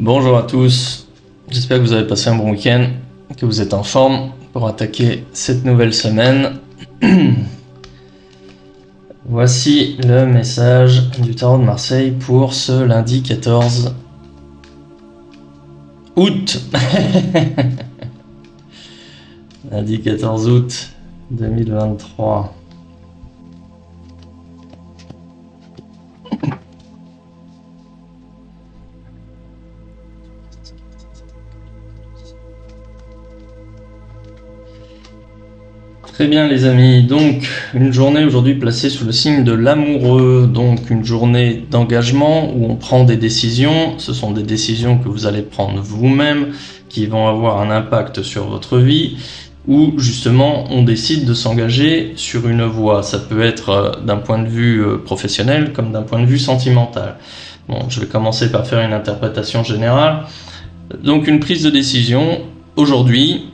Bonjour à tous, j'espère que vous avez passé un bon week-end, que vous êtes en forme pour attaquer cette nouvelle semaine. Voici le message du Tarot de Marseille pour ce lundi 14 août. Lundi 14 août 2023. Très bien les amis, donc une journée aujourd'hui placée sous le signe de l'amoureux, donc une journée d'engagement où on prend des décisions. Ce sont des décisions que vous allez prendre vous-même, qui vont avoir un impact sur votre vie, où justement on décide de s'engager sur une voie. Ça peut être d'un point de vue professionnel comme d'un point de vue sentimental. Bon, je vais commencer par faire une interprétation générale. Donc une prise de décision aujourd'hui,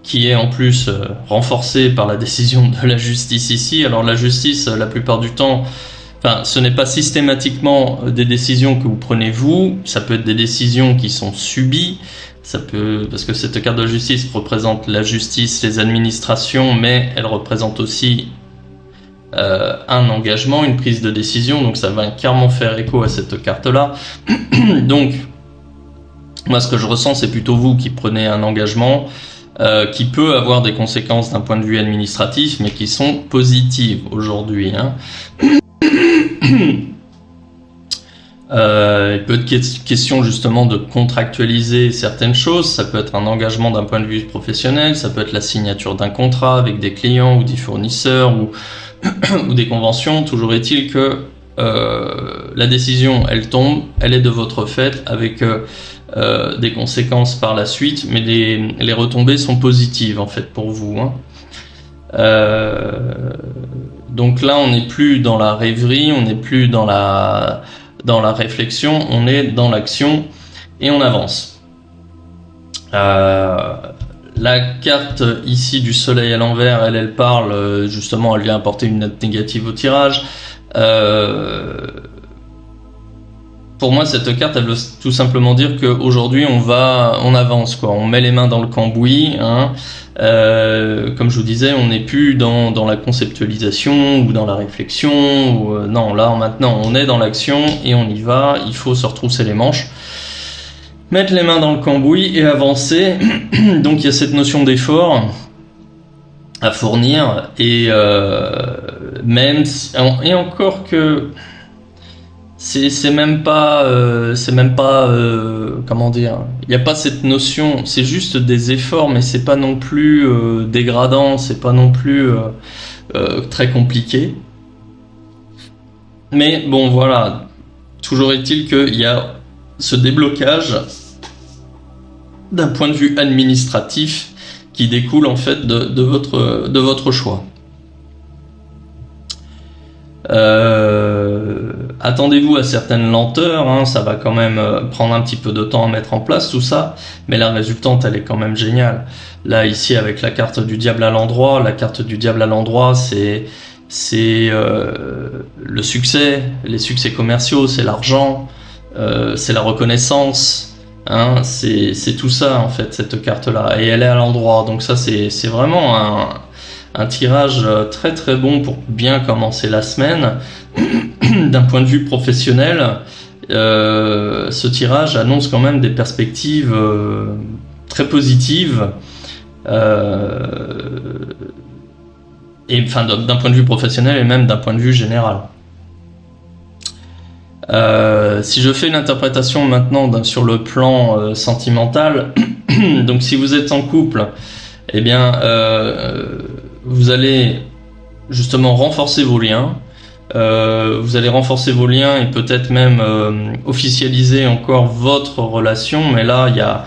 qui est en plus renforcée par la décision de la justice ici. Alors la justice, la plupart du temps, ce n'est pas systématiquement des décisions que vous prenez vous, ça peut être des décisions qui sont subies, parce que cette carte de la justice représente la justice, les administrations, mais elle représente aussi un engagement, une prise de décision, donc ça va clairement faire écho à cette carte-là. Donc, moi ce que je ressens, c'est plutôt vous qui prenez un engagement, qui peut avoir des conséquences d'un point de vue administratif, mais qui sont positives aujourd'hui. Il peut être question justement de contractualiser certaines choses. Ça peut être un engagement d'un point de vue professionnel, ça peut être la signature d'un contrat avec des clients ou des fournisseurs ou des conventions. Toujours est-il que la décision, elle tombe, elle est de votre fait avec des conséquences par la suite, mais les retombées sont positives en fait pour vous. Donc là, on n'est plus dans la rêverie, on n'est plus dans la réflexion, on est dans l'action et on avance. La carte ici du soleil à l'envers, elle parle justement, elle vient apporter une note négative au tirage. Pour moi, cette carte, elle veut tout simplement dire qu'aujourd'hui, on avance, quoi. On met les mains dans le cambouis. Comme je vous disais, on n'est plus dans la conceptualisation ou dans la réflexion. Non, là, maintenant, on est dans l'action et on y va. Il faut se retrousser les manches, mettre les mains dans le cambouis et avancer. Donc, il y a cette notion d'effort à fournir et encore que c'est même pas comment dire, il n'y a pas cette notion, c'est juste des efforts, mais c'est pas non plus dégradant, c'est pas non plus très compliqué. Mais bon, voilà, toujours est-il qu'il y a ce déblocage d'un point de vue administratif qui découle en fait de votre choix. Attendez-vous à certaines lenteurs, ça va quand même prendre un petit peu de temps à mettre en place tout ça, mais la résultante elle est quand même géniale. Là ici avec la carte du diable à l'endroit, c'est le succès, les succès commerciaux, c'est l'argent, c'est la reconnaissance, c'est tout ça en fait cette carte là, et elle est à l'endroit, donc ça c'est vraiment un tirage très très bon pour bien commencer la semaine. D'un point de vue professionnel, ce tirage annonce quand même des perspectives très positives, et enfin d'un point de vue professionnel et même d'un point de vue général. Si je fais une interprétation maintenant sur le plan sentimental, donc si vous êtes en couple, eh bien vous allez justement renforcer vos liens. Vous allez renforcer vos liens et peut-être même officialiser encore votre relation, mais là il y a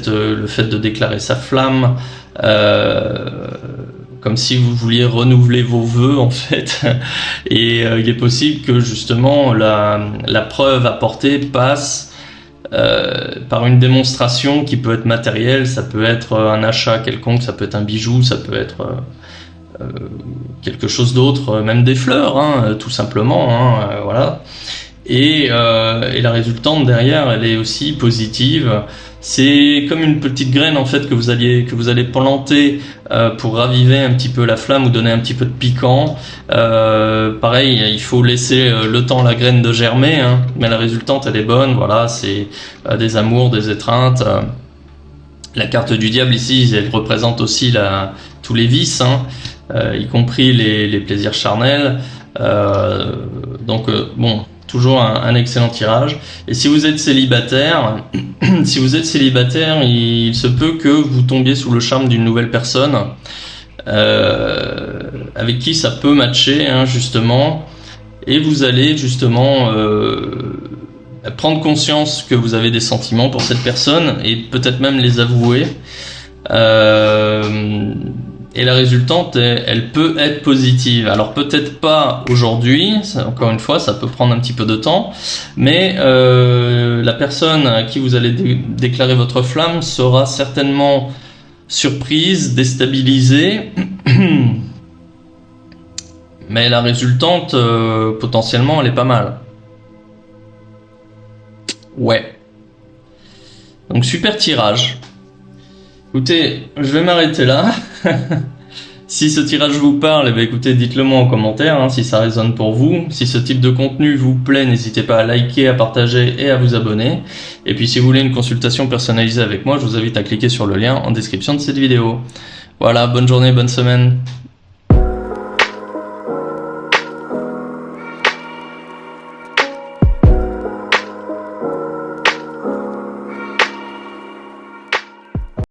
le fait de déclarer sa flamme, comme si vous vouliez renouveler vos vœux en fait. Et il est possible que justement la preuve apportée passe par une démonstration qui peut être matérielle. Ça peut être un achat quelconque, ça peut être un bijou, ça peut être quelque chose d'autre, même des fleurs, tout simplement, voilà. et la résultante derrière, elle est aussi positive. C'est comme une petite graine en fait que vous allez planter pour raviver un petit peu la flamme ou donner un petit peu de piquant. Pareil, il faut laisser le temps à la graine de germer, hein, mais la résultante elle est bonne. Voilà, c'est des amours, des étreintes. La carte du diable ici, elle représente aussi tous les vices, hein, y compris les plaisirs charnels. Donc bon, toujours un excellent tirage. Et si vous êtes célibataire, il se peut que vous tombiez sous le charme d'une nouvelle personne avec qui ça peut matcher, hein, justement, et vous allez justement prendre conscience que vous avez des sentiments pour cette personne et peut-être même les avouer. Et la résultante, elle peut être positive. Alors peut-être pas aujourd'hui, encore une fois, ça peut prendre un petit peu de temps, mais la personne à qui vous allez déclarer votre flamme sera certainement surprise, déstabilisée, mais la résultante, potentiellement, elle est pas mal. Ouais. Donc super tirage. Écoutez, je vais m'arrêter là. Si ce tirage vous parle, eh bien, écoutez, dites-le moi en commentaire, hein, si ça résonne pour vous. Si ce type de contenu vous plaît, n'hésitez pas à liker, à partager et à vous abonner. Et puis si vous voulez une consultation personnalisée avec moi, je vous invite à cliquer sur le lien en description de cette vidéo. Voilà, bonne journée, bonne semaine.